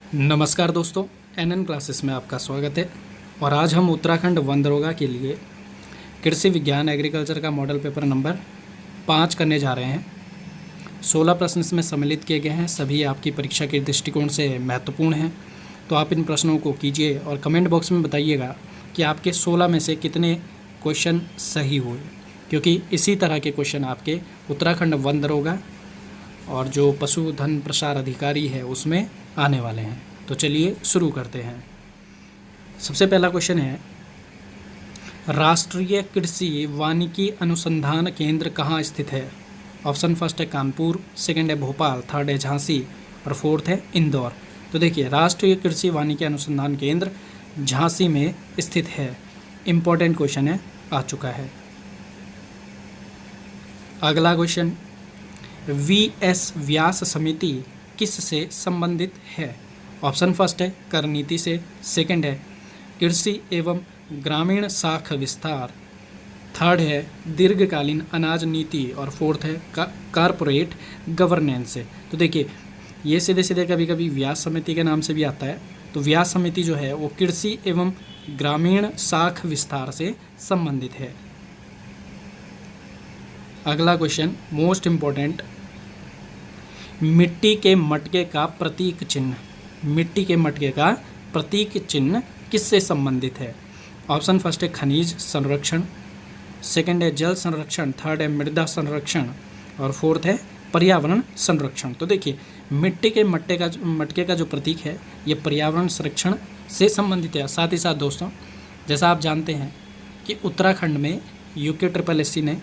नमस्कार दोस्तों, NN classes में आपका स्वागत है। और आज हम उत्तराखंड वन दरोगा के लिए कृषि विज्ञान एग्रीकल्चर का मॉडल पेपर नंबर 5 करने जा रहे हैं। 16 प्रश्न इसमें सम्मिलित किए गए हैं, सभी आपकी परीक्षा के दृष्टिकोण से महत्वपूर्ण हैं। तो आप इन प्रश्नों को कीजिए और कमेंट बॉक्स में बताइएगा कि आपके 16 में से कितने क्वेश्चन सही हुए, क्योंकि इसी तरह के क्वेश्चन आपके उत्तराखंड वन दरोगा और जो पशुधन प्रसार अधिकारी है उसमें आने वाले हैं। तो चलिए शुरू करते हैं। सबसे पहला क्वेश्चन है, राष्ट्रीय कृषि वानिकी अनुसंधान केंद्र कहाँ स्थित है? ऑप्शन फर्स्ट है कानपुर, सेकंड है भोपाल, थर्ड है झांसी और फोर्थ है इंदौर। तो देखिए, राष्ट्रीय कृषि वानिकी अनुसंधान केंद्र झांसी में स्थित है। इम्पोर्टेंट क्वेश्चन है, आ चुका है। अगला क्वेश्चन, वीएस व्यास समिति किस से संबंधित है? ऑप्शन फर्स्ट है कर नीति से, सेकंड है कृषि एवं ग्रामीण शाख विस्तार, थर्ड है दीर्घकालीन अनाज नीति और फोर्थ है कारपोरेट गवर्नेंस से। तो देखिए, ये सीधे सीधे कभी कभी व्यास समिति के नाम से भी आता है। तो व्यास समिति जो है वो कृषि एवं ग्रामीण शाख विस्तार से संबंधित है। अगला क्वेश्चन मोस्ट इम्पोर्टेंट, मिट्टी के मटके का प्रतीक चिन्ह, मिट्टी के मटके का प्रतीक चिन्ह किससे संबंधित है? ऑप्शन फर्स्ट है खनिज संरक्षण, सेकंड है जल संरक्षण, थर्ड है मृदा संरक्षण और फोर्थ है पर्यावरण संरक्षण। तो देखिए, मिट्टी के मटके का जो प्रतीक है ये पर्यावरण संरक्षण से संबंधित है। साथ ही साथ दोस्तों, जैसा आप जानते हैं कि उत्तराखंड में UKSSC ने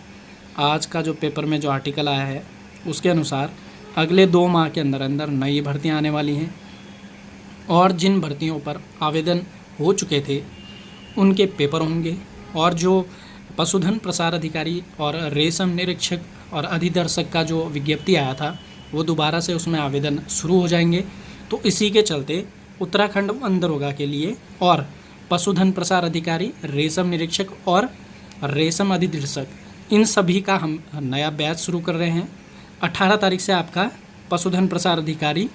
आज का जो पेपर में जो आर्टिकल आया है उसके अनुसार अगले 2 माह के अंदर अंदर नई भर्तियां आने वाली हैं और जिन भर्तियों पर आवेदन हो चुके थे उनके पेपर होंगे, और जो पशुधन प्रसार अधिकारी और रेशम निरीक्षक और अधिदर्शक का जो विज्ञप्ति आया था वो दोबारा से उसमें आवेदन शुरू हो जाएंगे। तो इसी के चलते उत्तराखंड वन दरोगा के लिए और पशुधन प्रसार अधिकारी, रेशम निरीक्षक और रेशम अधिदर्शक, इन सभी का हम नया बैच शुरू कर रहे हैं। 18 तारीख से आपका पशुधन प्रसार अधिकारी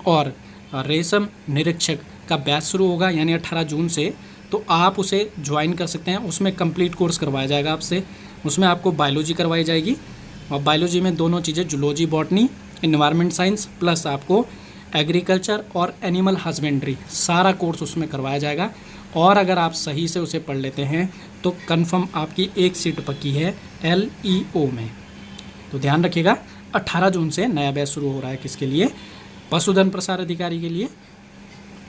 और रेशम निरीक्षक का बैच शुरू होगा, यानी 18 जून से। तो आप उसे ज्वाइन कर सकते हैं। उसमें कंप्लीट कोर्स करवाया जाएगा आपसे। उसमें आपको बायोलॉजी करवाई जाएगी और बायोलॉजी में दोनों चीज़ें, zoology, botany, environment science, plus आपको एग्रीकल्चर और एनिमल हस्बेंड्री, सारा कोर्स उसमें करवाया जाएगा। और अगर आप सही से उसे पढ़ लेते हैं तो कंफर्म आपकी एक सीट पक्की है LEO में। तो ध्यान रखिएगा, 18 जून से नया बैच शुरू हो रहा है। किसके लिए? पशुधन प्रसार अधिकारी के लिए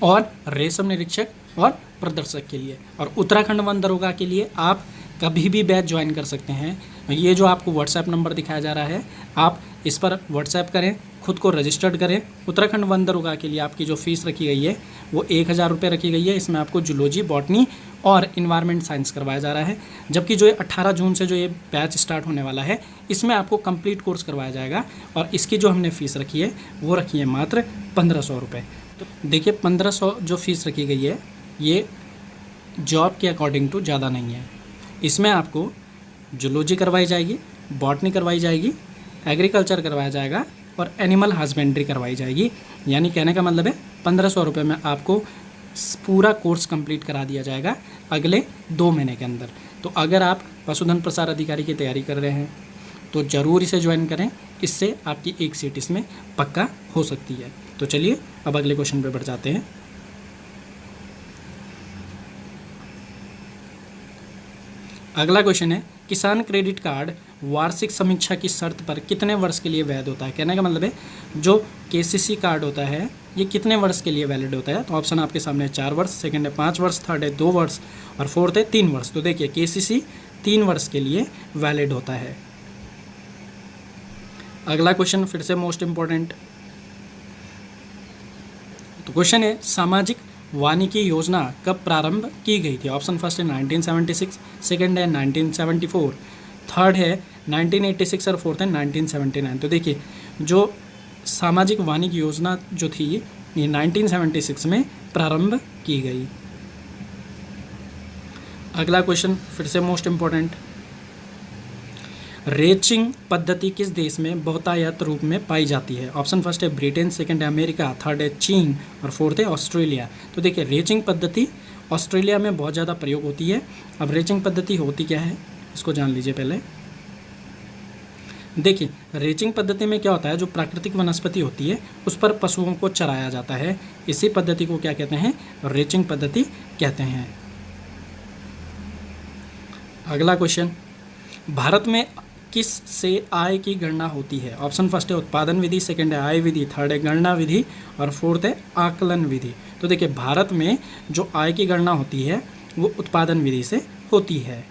और रेशम निरीक्षक और प्रदर्शक के लिए। और उत्तराखंड वन दरोगा के लिए आप कभी भी बैच ज्वाइन कर सकते हैं। ये जो आपको व्हाट्सएप नंबर दिखाया जा रहा है, आप इस पर व्हाट्सएप करें, खुद को रजिस्टर्ड करें। उत्तराखंड वन दरोगा के लिए आपकी जो फ़ीस रखी गई है वो 1000 रुपये रखी गई है। इसमें आपको जूलॉजी, बॉटनी और इन्वायरमेंट साइंस करवाया जा रहा है। जबकि जो 18 जून से जो ये बैच स्टार्ट होने वाला है इसमें आपको कंप्लीट कोर्स करवाया जाएगा और इसकी जो हमने फ़ीस रखी है वो रखी है मात्र 1500 रुपये। तो देखिए, 1500 जो फ़ीस रखी गई है ये जॉब के अकॉर्डिंग टू ज़्यादा नहीं है। इसमें आपको जूलॉजी करवाई जाएगी, बॉटनी करवाई जाएगी, एग्रीकल्चर करवाया जाएगा और एनिमल हस्बेंड्री करवाई जाएगी। यानी कहने का मतलब है 1500 रुपये में आपको पूरा कोर्स कंप्लीट करा दिया जाएगा अगले 2 महीने के अंदर। तो अगर आप पशुधन प्रसार अधिकारी की तैयारी कर रहे हैं तो ज़रूर इसे ज्वाइन करें, इससे आपकी एक सीट इसमें पक्का हो सकती है। तो चलिए अब अगले क्वेश्चन पे बढ़ जाते हैं। अगला क्वेश्चन है, किसान क्रेडिट कार्ड वार्षिक समीक्षा की शर्त पर कितने वर्ष के लिए वैध होता है? कहने का मतलब है जो KCC कार्ड होता है ये कितने वर्ष के लिए वैलिड होता है? तो ऑप्शन आपके सामने है 4 वर्ष, सेकंड है 5 वर्ष, थर्ड है 2 वर्ष और फोर्थ है 3 वर्ष। तो देखिए, KCC 3 वर्ष के लिए वैलिड होता है। अगला क्वेश्चन फिर से मोस्ट इम्पोर्टेंट। तो क्वेश्चन है, सामाजिक वानिकी योजना कब प्रारंभ की गई थी? ऑप्शन फर्स्ट है 1976, सेकंड है 1974, थर्ड है 1986 और फोर्थ है 1979। तो देखिए, जो सामाजिक वानिकी योजना जो थी ये 1976 में प्रारंभ की गई। अगला क्वेश्चन फिर से मोस्ट इम्पोर्टेंट, रेचिंग पद्धति किस देश में बहुतायत रूप में पाई जाती है? ऑप्शन फर्स्ट है ब्रिटेन, सेकंड है अमेरिका, थर्ड है चीन और फोर्थ है ऑस्ट्रेलिया। तो देखिए रेचिंग पद्धति ऑस्ट्रेलिया में बहुत ज़्यादा प्रयोग होती है। अब रेचिंग पद्धति होती क्या है इसको जान लीजिए पहले। देखिए रेचिंग पद्धति में क्या होता है, जो प्राकृतिक वनस्पति होती है उस पर पशुओं को चराया जाता है। इसी पद्धति को क्या कहते हैं? रेचिंग पद्धति कहते हैं। अगला क्वेश्चन, भारत में किस से आय की गणना होती है? ऑप्शन फर्स्ट है उत्पादन विधि, सेकंड है आय विधि, थर्ड है गणना विधि और फोर्थ है आकलन विधि। तो देखिए भारत में जो आय की गणना होती है वो उत्पादन विधि से होती है।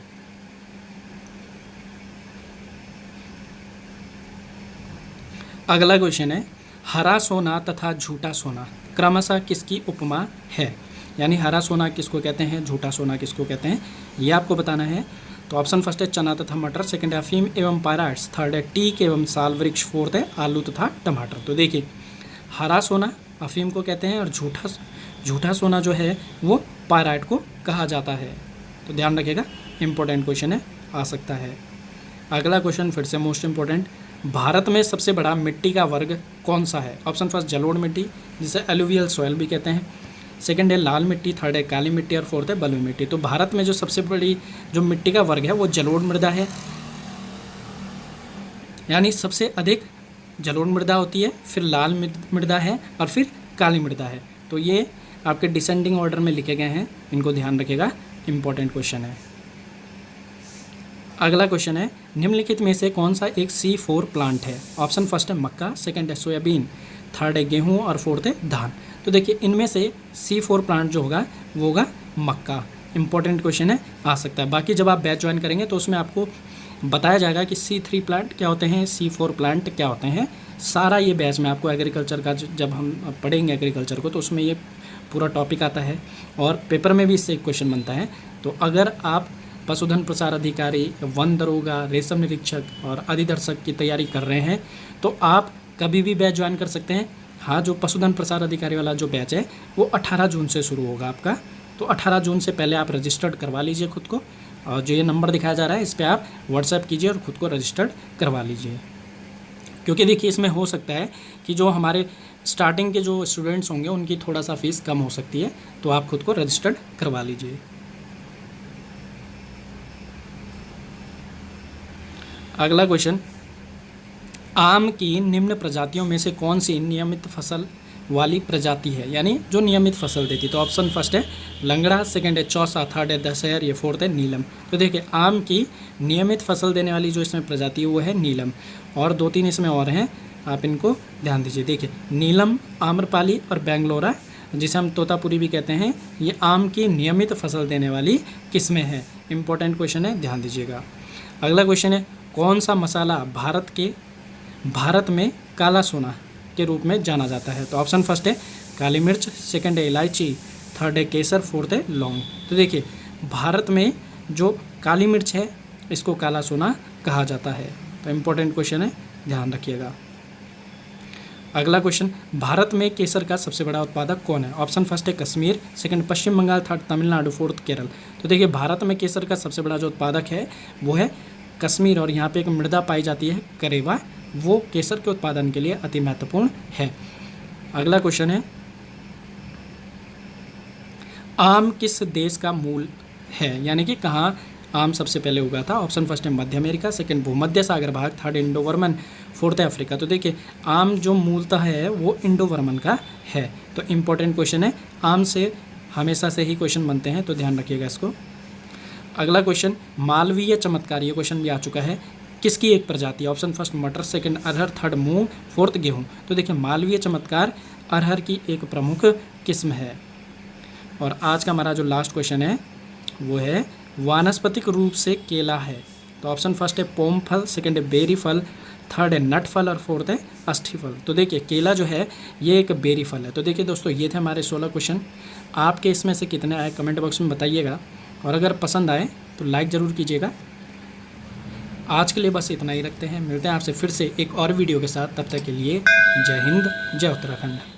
अगला क्वेश्चन है, हरा सोना तथा झूठा सोना क्रमशः किसकी उपमा है? यानी हरा सोना किसको कहते हैं, झूठा सोना किसको कहते हैं, ये आपको बताना है। तो ऑप्शन फर्स्ट है चना तथा मटर, सेकंड है अफीम एवं पायराइट्स, थर्ड है टीक एवं साल वृक्ष, फोर्थ है आलू तथा टमाटर। तो देखिए हरा सोना अफीम को कहते हैं और झूठा सोना जो है वो पायराइट को कहा जाता है। तो ध्यान रखिएगा, इंपॉर्टेंट क्वेश्चन है, आ सकता है। अगला क्वेश्चन फिर से मोस्ट इंपॉर्टेंट, भारत में सबसे बड़ा मिट्टी का वर्ग कौन सा है? ऑप्शन फर्स्ट जलोढ़ मिट्टी जिसे एलुवियल सॉइल भी कहते हैं, सेकंड है लाल मिट्टी, थर्ड है काली मिट्टी और फोर्थ है बलुई मिट्टी। तो भारत में जो सबसे बड़ी जो मिट्टी का वर्ग है वो जलोढ़ मृदा है, यानी सबसे अधिक जलोढ़ मृदा होती है, फिर लाल मृदा है और फिर काली मृदा है। तो ये आपके डिसेंडिंग ऑर्डर में लिखे गए हैं, इनको ध्यान रखिएगा, इंपॉर्टेंट क्वेश्चन है। अगला क्वेश्चन है, निम्नलिखित में से कौन सा एक C4 प्लांट है? ऑप्शन फर्स्ट है मक्का, सेकंड है सोयाबीन, थर्ड है गेहूं और फोर्थ है धान। तो देखिए इनमें से C4 प्लांट जो होगा वो होगा मक्का। इंपॉर्टेंट क्वेश्चन है, आ सकता है। बाकी जब आप बैच ज्वाइन करेंगे तो उसमें आपको बताया जाएगा कि C3 प्लांट क्या होते हैं, C4 प्लांट क्या होते हैं। सारा ये बैच में आपको एग्रीकल्चर का जब हम पढ़ेंगे एग्रीकल्चर को तो उसमें ये पूरा टॉपिक आता है और पेपर में भी इससे एक क्वेश्चन बनता है। तो अगर आप पशुधन प्रसार अधिकारी, वन दरोगा, रेशम निरीक्षक और अधिदर्शक की तैयारी कर रहे हैं तो आप कभी भी बैच ज्वाइन कर सकते हैं। हाँ, जो पशुधन प्रसार अधिकारी वाला जो बैच है वो 18 जून से शुरू होगा आपका। तो 18 जून से पहले आप रजिस्टर्ड करवा लीजिए खुद को, और जो ये नंबर दिखाया जा रहा है इस पर आप व्हाट्सएप कीजिए और ख़ुद को रजिस्टर्ड करवा लीजिए। क्योंकि देखिए इसमें हो सकता है कि जो हमारे स्टार्टिंग के जो स्टूडेंट्स होंगे उनकी थोड़ा सा फीस कम हो सकती है, तो आप खुद को रजिस्टर्ड करवा लीजिए। अगला क्वेश्चन, आम की निम्न प्रजातियों में से कौन सी नियमित फसल वाली प्रजाति है, यानी जो नियमित फसल देती है? तो ऑप्शन फर्स्ट है लंगड़ा, सेकंड है चौसा, थर्ड है दशहर, ये फोर्थ है नीलम। तो देखिए आम की नियमित फसल देने वाली जो इसमें प्रजाति है वो है नीलम, और 2-3 इसमें और हैं, आप इनको ध्यान दीजिए। देखिए नीलम, आम्रपाली और बेंगलोरा, जिसे हम तोतापुरी भी कहते हैं, ये आम की नियमित फसल देने वाली किस्में हैं। इंपॉर्टेंट क्वेश्चन है, ध्यान दीजिएगा। अगला क्वेश्चन है, कौन सा मसाला भारत में काला सोना के रूप में जाना जाता है? तो ऑप्शन फर्स्ट है काली मिर्च, सेकंड है इलायची, थर्ड है केसर, फोर्थ है लौंग। तो देखिए भारत में जो काली मिर्च है इसको काला सोना कहा जाता है। तो इम्पोर्टेंट क्वेश्चन है, ध्यान रखिएगा। अगला क्वेश्चन, भारत में केसर का सबसे बड़ा उत्पादक कौन है? ऑप्शन फर्स्ट है कश्मीर, सेकंड पश्चिम बंगाल, थर्ड तमिलनाडु, फोर्थ केरल। तो देखिए भारत में केसर का सबसे बड़ा जो उत्पादक है वो है कश्मीर, और यहाँ पे एक मृदा पाई जाती है करेवा, वो केसर के उत्पादन के लिए अति महत्वपूर्ण है। अगला क्वेश्चन है, आम किस देश का मूल है, यानी कि कहाँ आम सबसे पहले उगा था? ऑप्शन फर्स्ट है मध्य अमेरिका, सेकंड भूमध्य सागर भाग, थर्ड इंडो वर्मन, फोर्थ है अफ्रीका। तो देखिए आम जो मूलतः है वो इंडो वर्मन का है। तो इम्पोर्टेंट क्वेश्चन है, आम से हमेशा से ही क्वेश्चन बनते हैं, तो ध्यान रखिएगा इसको। अगला क्वेश्चन, मालवीय चमत्कार, ये क्वेश्चन भी आ चुका है, किसकी एक प्रजाति? ऑप्शन फर्स्ट मटर, सेकंड अरहर, थर्ड मूंग, फोर्थ गेहूं। तो देखिए मालवीय चमत्कार अरहर की एक प्रमुख किस्म है। और आज का हमारा जो लास्ट क्वेश्चन है वो है, वानस्पतिक रूप से केला है? तो ऑप्शन फर्स्ट है पोम फल, सेकंड है बेरी फल, थर्ड है नट फल और फोर्थ है अस्थि फल। तो देखिए केला जो है ये एक बेरी फल है। तो देखिए दोस्तों ये थे हमारे 16 क्वेश्चन। आपके इसमें से कितने आए कमेंट बॉक्स में बताइएगा, और अगर पसंद आए तो लाइक ज़रूर कीजिएगा। आज के लिए बस इतना ही रखते हैं, मिलते हैं आपसे फिर से एक और वीडियो के साथ। तब तक के लिए जय हिंद, जय उत्तराखंड।